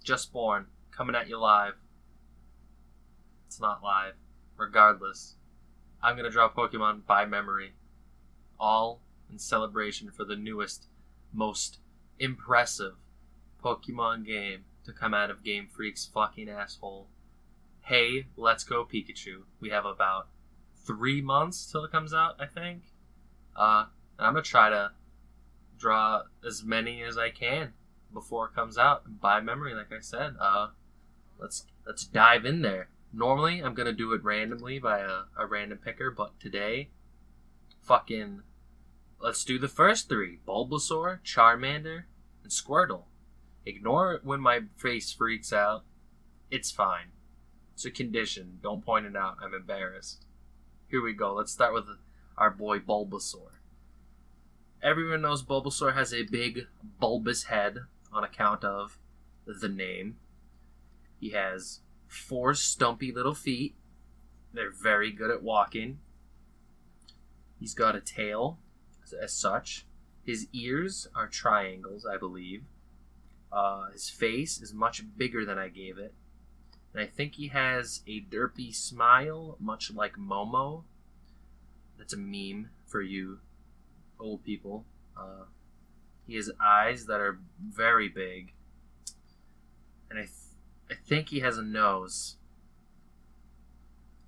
just born, coming at you live. It's not live. Regardless, I'm going to draw Pokemon by memory. All in celebration for the newest, most impressive Pokemon game to come out of Game Freak's fucking asshole. Hey, let's go Pikachu. We have about 3 months till it comes out, I think. And I'm going to try to draw as many as I can before it comes out by memory, like I said. Let's dive in there. Normally, I'm going to do it randomly by a random picker, but today, let's do the first 3. Bulbasaur, Charmander, and Squirtle. Ignore it when my face freaks out. It's fine. It's a condition. Don't point it out. I'm embarrassed. Here we go. Let's start with our boy Bulbasaur. Everyone knows Bulbasaur has a big, bulbous head on account of the name. He has 4 stumpy little feet. They're very good at walking. He's got a tail, as such. His ears are triangles, I believe. His face is much bigger than I gave it. And I think he has a derpy smile, much like Momo. That's a meme for you old people. He has eyes that are very big. And I think he has a nose.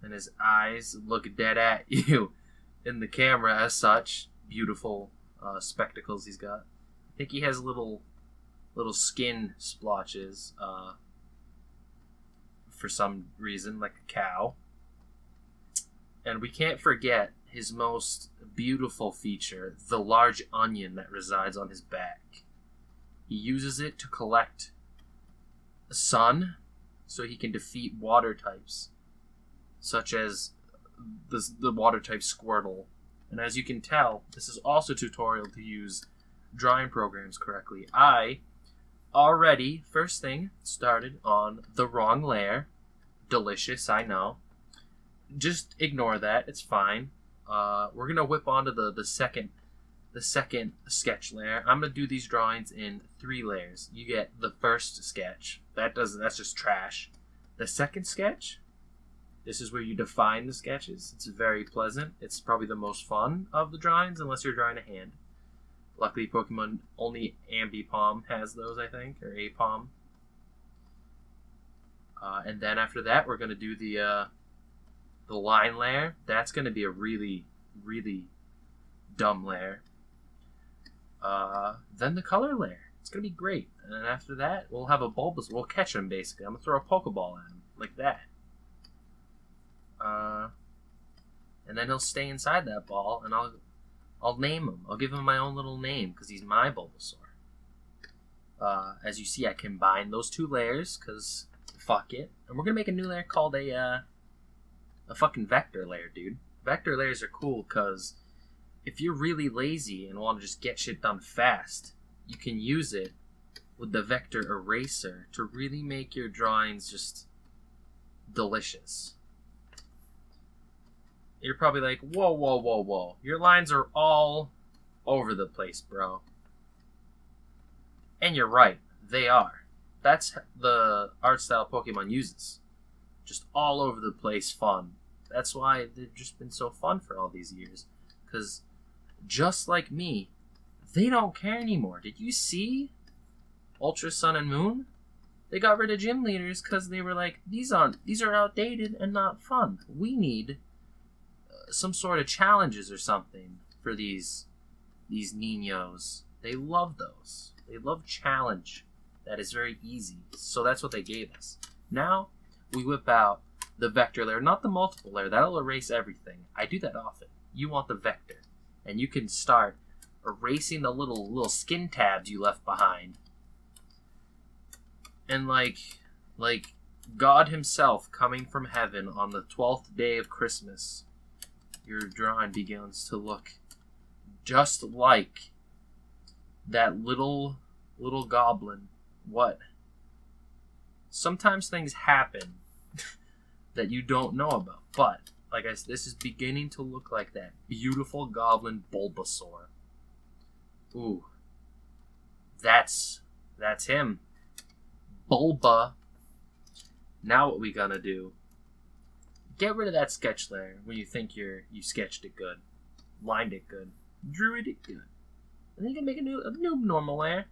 And his eyes look dead at you in the camera as such. Beautiful spectacles he's got. I think he has little skin splotches for some reason, like a cow. And we can't forget his most beautiful feature, the large onion that resides on his back. He uses it to collect sun so he can defeat water types, such as the water type Squirtle. And as you can tell, this is also a tutorial to use drawing programs correctly. I already, first thing, started on the wrong layer. Delicious, I know. Just ignore that. It's fine. We're gonna whip onto the second sketch layer. I'm gonna do these drawings in 3 layers. You get the first sketch. That's just trash. The second sketch. This is where you define the sketches. It's very pleasant. It's probably the most fun of the drawings, unless you're drawing a hand. Luckily, Pokemon only Ambipom has those, I think, or Apom. And then after that, we're gonna do the line layer. That's gonna be a really, really dumb layer. Then the color layer. It's gonna be great. And after that, we'll have a Bulbasaur. We'll catch him basically. I'm gonna throw a Pokeball at him like that. And then he'll stay inside that ball, and I'll name him. I'll give him my own little name because he's my Bulbasaur. As you see, I combined those 2 layers because fuck it. And we're gonna make a new layer called a fucking vector layer, dude. Vector layers are cool because if you're really lazy and want to just get shit done fast, you can use it with the vector eraser to really make your drawings just delicious. You're probably like, whoa, whoa, whoa, whoa. Your lines are all over the place, bro. And you're right. They are. That's the art style Pokemon uses. Just all over the place fun. That's why they've just been so fun for all these years. Because just like me, they don't care anymore. Did you see Ultra Sun and Moon? They got rid of gym leaders because they were like, these are outdated and not fun. We need some sort of challenges or something for these niños. They love those. They love challenge. That is very easy. So that's what they gave us. Now we whip out the vector layer, not the multiple layer. That'll erase everything. I do that often. You want the vector, and you can start erasing the little skin tabs you left behind. And like God himself coming from heaven on the 12th day of Christmas, your drawing begins to look just like that little goblin. What? Sometimes things happen that you don't know about, but like I said, this is beginning to look like that beautiful goblin Bulbasaur. Ooh, that's him. Bulba. Now what we gonna do? Get rid of that sketch layer when you think you sketched it good, lined it good, drew it good. And then you can make a new normal layer,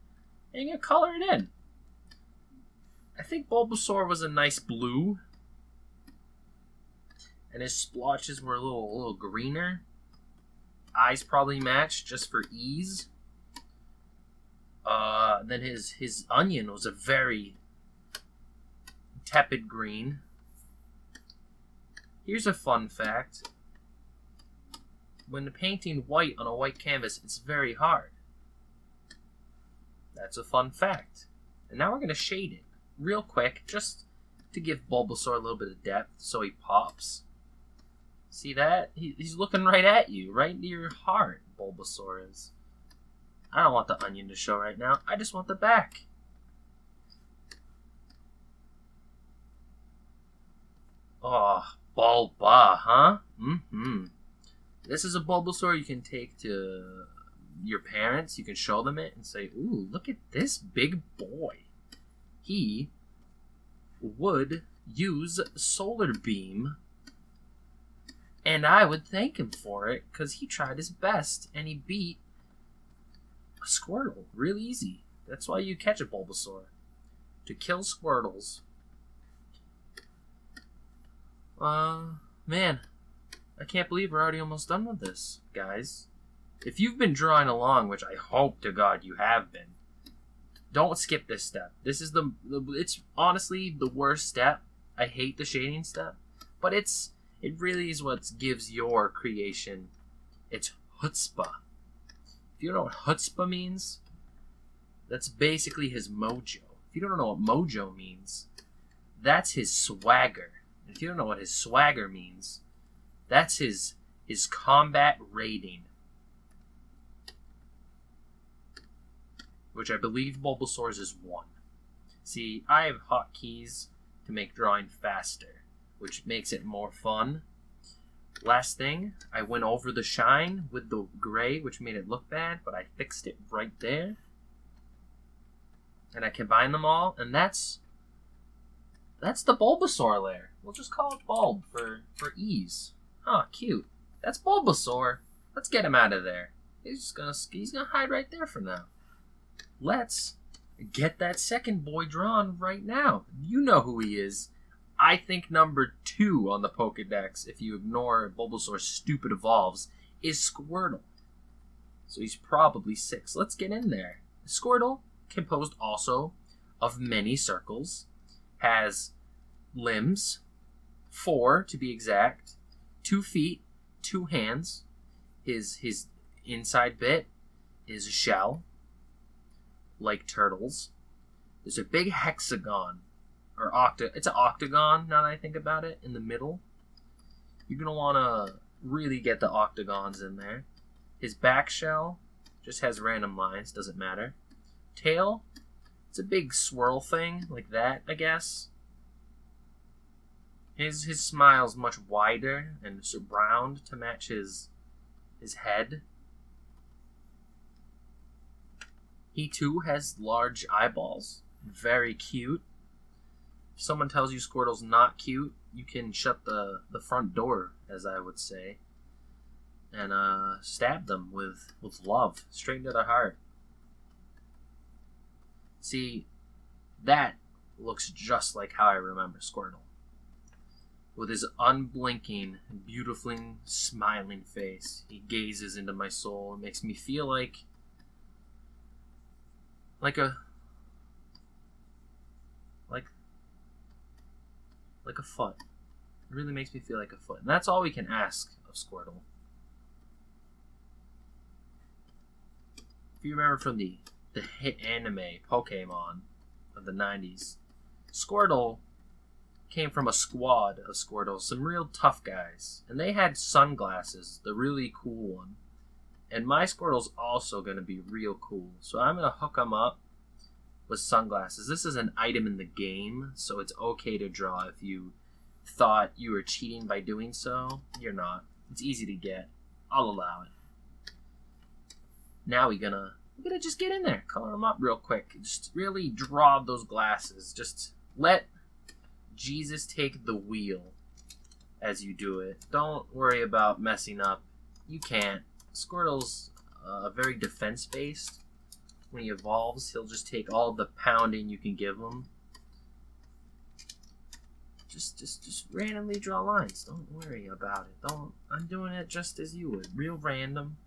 and you can color it in. I think Bulbasaur was a nice blue, and his splotches were a little greener. Eyes probably matched just for ease. Then his onion was a very tepid green. Here's a fun fact. When painting white on a white canvas, it's very hard. That's a fun fact. And now we're going to shade it real quick, just to give Bulbasaur a little bit of depth so he pops. See that? He's looking right at you, right into your heart, Bulbasaur is. I don't want the onion to show right now. I just want the back. Oh, Bulba, huh? Mm-hmm. This is a Bulbasaur you can take to your parents. You can show them it and say, ooh, look at this big boy. He would use Solar Beam, and I would thank him for it because he tried his best and he beat a Squirtle real easy. That's why you catch a Bulbasaur, to kill Squirtles. Man, I can't believe we're already almost done with this, guys. If you've been drawing along, which I hope to God you have been, don't skip this step. This is it's honestly the worst step. I hate the shading step, but it really is what gives your creation its chutzpah. If you don't know what chutzpah means, that's basically his mojo. If you don't know what mojo means, that's his swagger. And if you don't know what his swagger means, that's his combat rating. Which I believe Bulbasaur's is 1. See, I have hotkeys to make drawing faster, which makes it more fun. Last thing, I went over the shine with the gray, which made it look bad, but I fixed it right there. And I combined them all, and that's the Bulbasaur layer. We'll just call it Bulb for ease. Oh, cute. That's Bulbasaur. Let's get him out of there. He's gonna hide right there for now. Let's get that second boy drawn right now. You know who he is. I think number 2 on the Pokedex, if you ignore Bulbasaur's stupid evolves, is Squirtle. So he's probably 6. Let's get in there. Squirtle, composed also of many circles, has limbs, 4 to be exact, 2 feet, 2 hands. His inside bit is a shell, like turtles. There's a big hexagon, or it's an octagon now that I think about it, in the middle. You're going to want to really get the octagons in there. His back shell just has random lines, doesn't matter. Tail, it's a big swirl thing, like that, I guess. His smile's much wider and round to match his head. He too has large eyeballs. Very cute. If someone tells you Squirtle's not cute, you can shut the front door, as I would say, and stab them with love, straight into their heart. See, that looks just like how I remember Squirtle. With his unblinking, beautifully smiling face, he gazes into my soul and makes me feel like a foot. It really makes me feel like a foot. And that's all we can ask of Squirtle. If you remember from the hit anime Pokemon of the 90s, Squirtle came from a squad of Squirtles, some real tough guys. And they had sunglasses, the really cool one. And my Squirtle's also going to be real cool. So I'm going to hook him up with sunglasses. This is an item in the game, so it's okay to draw. If you thought you were cheating by doing so, you're not. It's easy to get. I'll allow it. Now we're gonna We're gonna just get in there, color them up real quick. Just really draw those glasses. Just let Jesus take the wheel as you do it. Don't worry about messing up. You can't. Squirtle's very defense-based. When he evolves, he'll just take all the pounding you can give him. Just randomly draw lines. Don't worry about it. I'm doing it just as you would. Real random.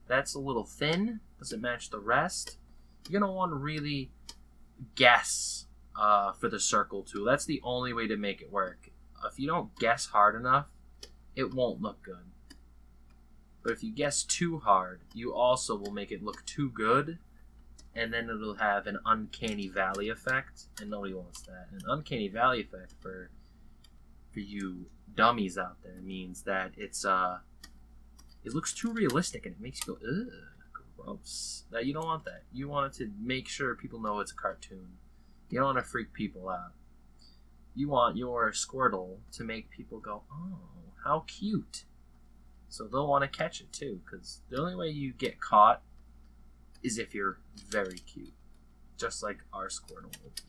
That's a little thin. Doesn't match the rest. You're gonna want to really guess for the circle tool. That's the only way to make it work. If you don't guess hard enough, it won't look good. But if you guess too hard, you also will make it look too good, and then it'll have an uncanny valley effect, and nobody wants that. An uncanny valley effect for you dummies out there means that it looks too realistic and it makes you go, ugh, gross. Now you don't want that. You want it to make sure people know it's a cartoon. You don't want to freak people out. You want your Squirtle to make people go, oh, how cute. So they'll want to catch it too, because the only way you get caught is if you're very cute. Just like our Squirtle will be.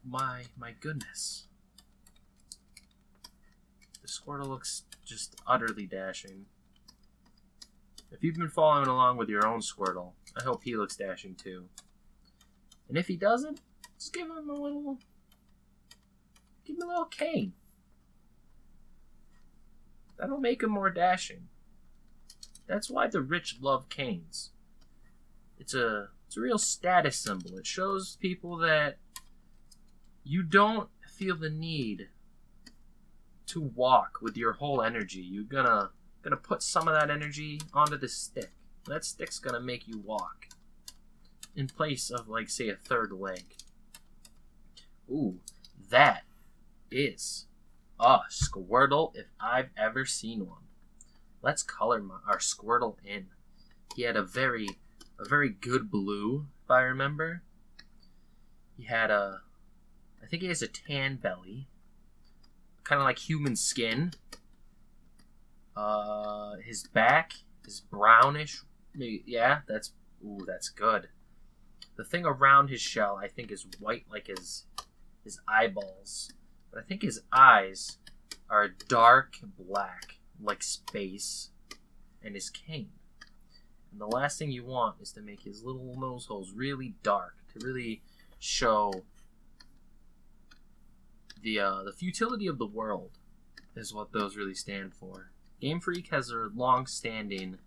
My goodness. The Squirtle looks just utterly dashing. If you've been following along with your own Squirtle, I hope he looks dashing too. And if he doesn't, just give him a little cane. That'll make him more dashing. That's why the rich love canes. It's a real status symbol. It shows people that you don't feel the need to walk with your whole energy. You're gonna put some of that energy onto the stick. That stick's gonna make you walk in place of, like, say, a third leg. Ooh, that is a Squirtle if I've ever seen one. Let's color our Squirtle in. He had a very good blue, if I remember. He had I think he has a tan belly, kind of like human skin. His back is brownish. Yeah, that's good. The thing around his shell, I think, is white, like his eyeballs. But I think his eyes are dark black, like space, and his cane. And the last thing you want is to make his little nose holes really dark, to really show the futility of the world, is what those really stand for. Game Freak has a long-standing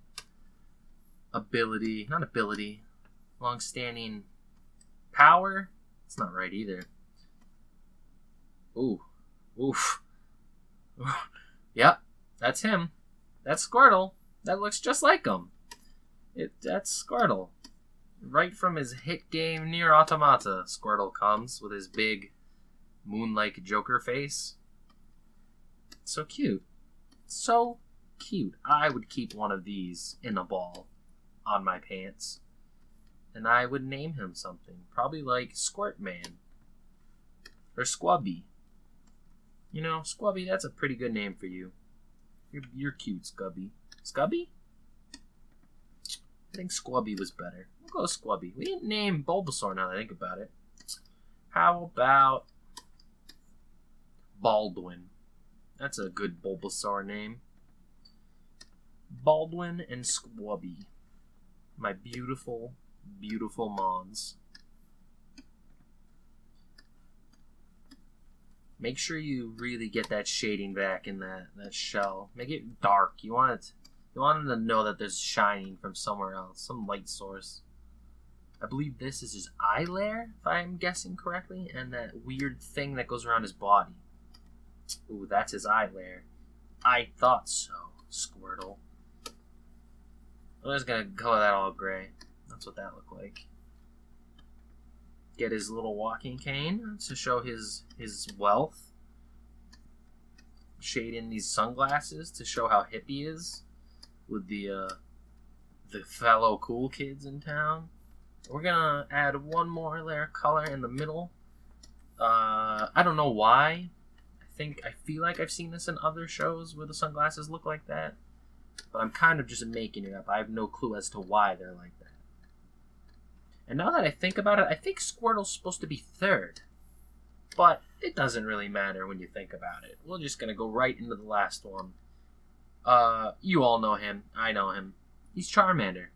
long-standing power. It's not right either. Ooh. Oof. Yep, that's him. That's Squirtle. That looks just like him. That's Squirtle. Right from his hit game Nier Automata, Squirtle comes with his big moon-like Joker face. So cute. So cute. I would keep one of these in a ball on my pants. And I would name him something. Probably like Squirtman. Or Squubby. You know, Squubby, that's a pretty good name for you. You're cute, Scubby. Scubby? I think Squubby was better. We'll go Squubby. We didn't name Bulbasaur now that I think about it. How about Baldwin? That's a good Bulbasaur name. Baldwin and Squubby. My beautiful, beautiful Mons. Make sure you really get that shading back in that shell. Make it dark. You want them to know that there's shining from somewhere else, some light source. I believe this is his eye layer, if I'm guessing correctly, and that weird thing that goes around his body. Ooh, that's his eye layer. I thought so, Squirtle. I'm just gonna color that all gray. That's what that looked like. Get his little walking cane to show his wealth. Shade in these sunglasses to show how hip he is with the fellow cool kids in town. We're gonna add one more layer of color in the middle. I don't know why. I feel like I've seen this in other shows where the sunglasses look like that. But I'm kind of just making it up. I have no clue as to why they're like that. And now that I think about it, I think Squirtle's supposed to be third. But it doesn't really matter when you think about it. We're just going to go right into the last one. You all know him. I know him. He's Charmander.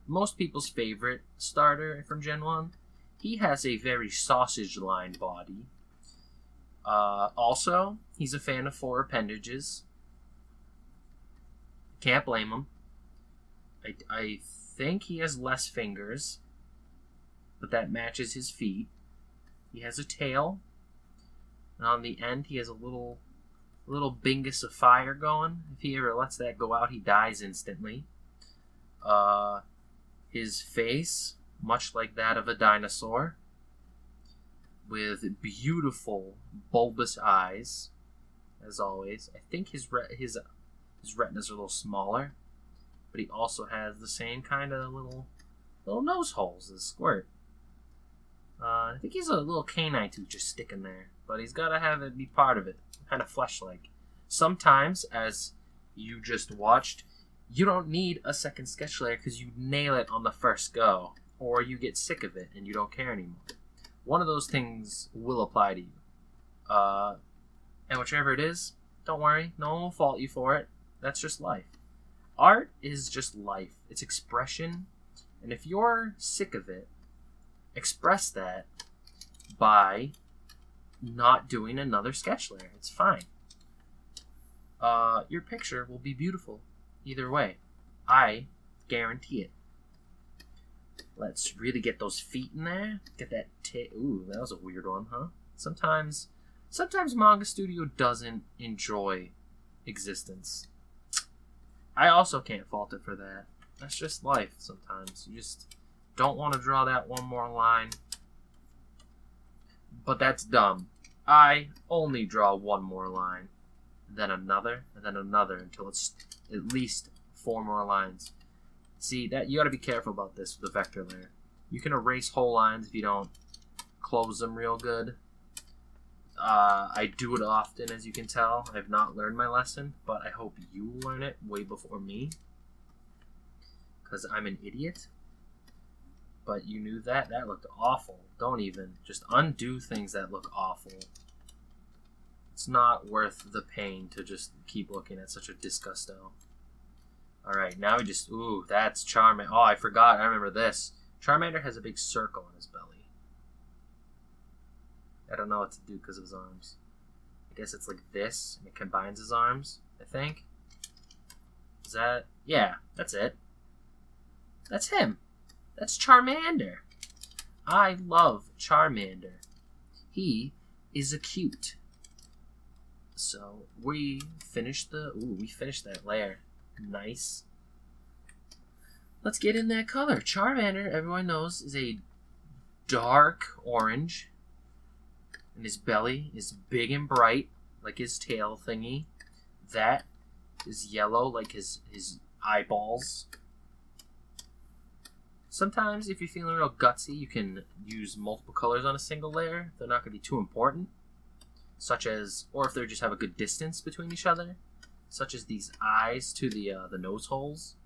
Most people's favorite starter from Gen 1. He has a very sausage-lined body. Also, he's a fan of 4 appendages. Can't blame him. I think he has less fingers, but that matches his feet. He has a tail, and on the end he has a little bingus of fire going. If he ever lets that go out, he dies instantly. His face, much like that of a dinosaur, with beautiful bulbous eyes, as always. I think his retinas are a little smaller, but he also has the same kind of little nose holes as Squirt. I think he's a little canine tooth just sticking there, but he's got to have it be part of it, kind of flesh-like. Sometimes, as you just watched, you don't need a second sketch layer because you nail it on the first go, or you get sick of it and you don't care anymore. One of those things will apply to you. And whichever it is, don't worry, no one will fault you for it. That's just life. Art is just life. It's expression. And if you're sick of it, express that by not doing another sketch layer. It's fine. Your picture will be beautiful either way. I guarantee it. Let's really get those feet in there. Get that ooh, that was a weird one, huh? Sometimes Manga Studio doesn't enjoy existence. I also can't fault it for that. That's just life sometimes. You just don't want to draw that one more line. But that's dumb. I only draw one more line, then another, and then another until it's at least 4 more lines. See, that you got to be careful about this with the vector layer. You can erase whole lines if you don't close them real good. I do it often, as you can tell. I've not learned my lesson, but I hope you learn it way before me, because I'm an idiot. But you knew that? That looked awful. Don't even. Just undo things that look awful. It's not worth the pain to just keep looking at such a disgusto. Alright, now we just... Ooh, that's Charmander. Oh, I forgot. I remember this. Charmander has a big circle on his belly. I don't know what to do because of his arms. I guess it's like this, and it combines his arms, I think. Is that... Yeah, that's it. That's him. That's Charmander. I love Charmander. He is a cute. So, we finished that layer. Nice. Let's get in that color. Charmander, everyone knows, is a dark orange. And his belly is big and bright, like his tail thingy. That is yellow, like his eyeballs. Sometimes, if you're feeling real gutsy, you can use multiple colors on a single layer. They're not going to be too important. Such as, or if they just have a good distance between each other. Such as these eyes to the nose holes.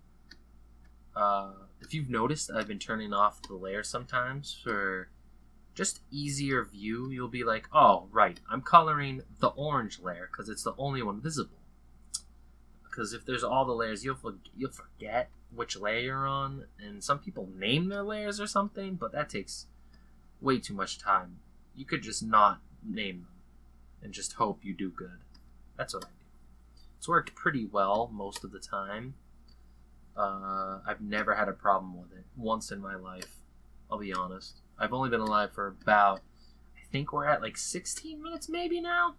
If you've noticed, I've been turning off the layer sometimes for just easier view. You'll be like, oh, right, I'm coloring the orange layer because it's the only one visible. Because if there's all the layers, you'll forget which layer you're on. And some people name their layers or something, but that takes way too much time. You could just not name them and just hope you do good. That's what I do. It's worked pretty well most of the time. I've never had a problem with it once in my life, I'll be honest. I've only been alive for about, I think we're at like 16 minutes maybe now.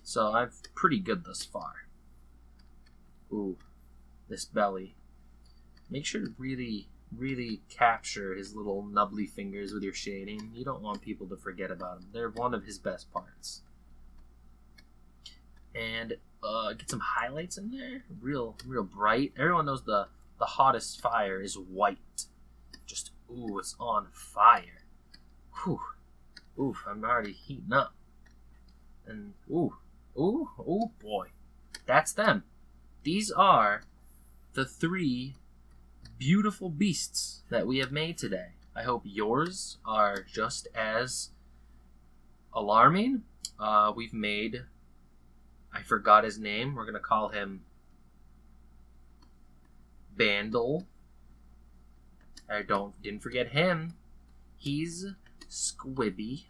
So I'm pretty good thus far. Ooh, this belly. Make sure to really, really capture his little nubbly fingers with your shading. You don't want people to forget about him. They're one of his best parts. And get some highlights in there. Real bright. Everyone knows the hottest fire is white. Just, ooh, it's on fire. Whew. Oof, I'm already heating up. And, ooh, boy. That's them. These are the 3 beautiful beasts that we have made today. I hope yours are just as alarming. We've made... I forgot his name. We're going to call him Bandle. Didn't forget him. He's Squibby.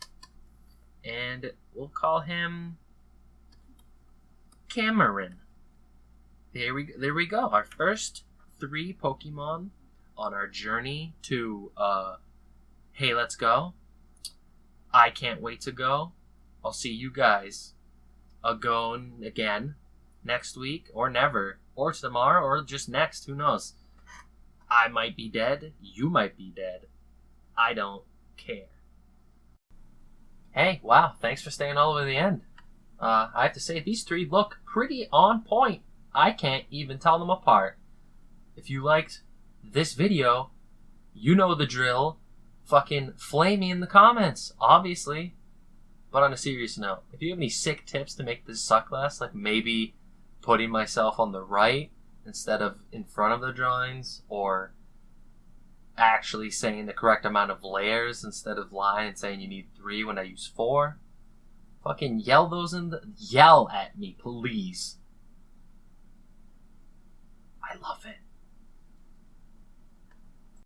And we'll call him Cameron. There we go. Our first 3 Pokemon on our journey to Hey, let's go. I can't wait to go. I'll see you guys again next week, or never, or tomorrow, or just next. Who knows? I might be dead. You might be dead. I don't care. Hey, wow, thanks for staying all the way to the end. I have to say, these 3 look pretty on point. I can't even tell them apart. If you liked this video, you know the drill. Fucking flame me in the comments, obviously. But on a serious note, if you have any sick tips to make this suck less, like maybe putting myself on the right instead of in front of the drawings, or actually saying the correct amount of layers instead of lying and saying you need 3 when I use 4, fucking yell at me, please. I love it.